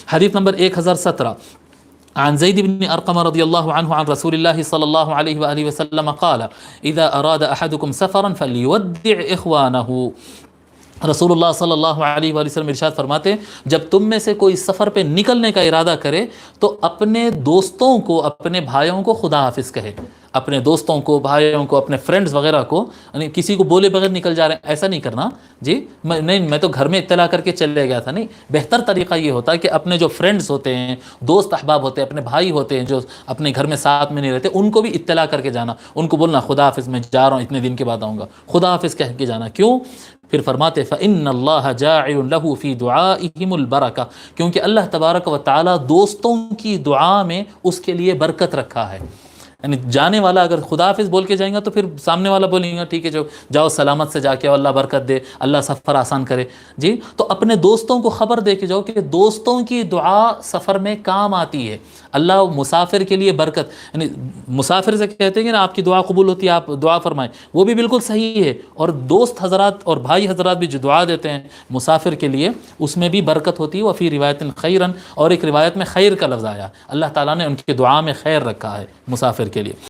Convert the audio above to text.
حدیث نمبر 1017 عن زید بن ارقم رضی اللہ عنہ عن رسول اللہ صلی اللہ علیہ وآلہ وسلم قال اذا اراد احدكم سفرا فليودع اخوانه. رسول اللہ صلی اللہ علیہ وآلہ وسلم ارشاد فرماتے ہیں جب تم میں سے کوئی سفر پہ نکلنے کا ارادہ کرے تو اپنے دوستوں کو، اپنے بھائیوں کو خدا حافظ کہے. اپنے دوستوں کو، بھائیوں کو، اپنے فرینڈز وغیرہ کو، یعنی کسی کو بولے بغیر نکل جا رہے ہیں ایسا نہیں کرنا جی. نہیں میں تو گھر میں اطلاع کر کے چلے گیا تھا، نہیں. بہتر طریقہ یہ ہوتا ہے کہ اپنے جو فرینڈز ہوتے ہیں، دوست احباب ہوتے ہیں، اپنے بھائی ہوتے ہیں جو اپنے گھر میں ساتھ میں نہیں رہتے، ان کو بھی اطلاع کر کے جانا. ان کو بولنا خدا حافظ میں جا رہا ہوں، اتنے دن کے بعد آؤں گا، خدا حافظ کہہ کے جانا. کیوں؟ پھر فرماتے فَإِنَّ اللَّهَ جَاعِلٌ لَهُ فِي دُعَائِهِمُ الْبَرَكَةَ، کیونکہ اللہ تبارک و تعالی دوستوں کی دعا میں اس کے لیے برکت رکھا ہے. یعنی جانے والا اگر خدا حافظ بول کے جائیں گا تو پھر سامنے والا بولیں گا ٹھیک ہے جو جاؤ سلامت سے جا کے، اللہ برکت دے، اللہ سفر آسان کرے جی. تو اپنے دوستوں کو خبر دے کے جاؤ کہ دوستوں کی دعا سفر میں کام آتی ہے. اللہ مسافر کے لیے برکت، یعنی مسافر سے کہتے ہیں کہ نا آپ کی دعا قبول ہوتی ہے، آپ دعا فرمائیں، وہ بھی بالکل صحیح ہے. اور دوست حضرات اور بھائی حضرات بھی جو دعا دیتے ہیں مسافر کے لیے، اس میں بھی برکت ہوتی ہے. وفی روایت خیرن، اور ایک روایت میں خیر کا لفظ آیا، اللہ تعالیٰ نے ان کی دعا میں خیر رکھا ہے مسافر کے لیے.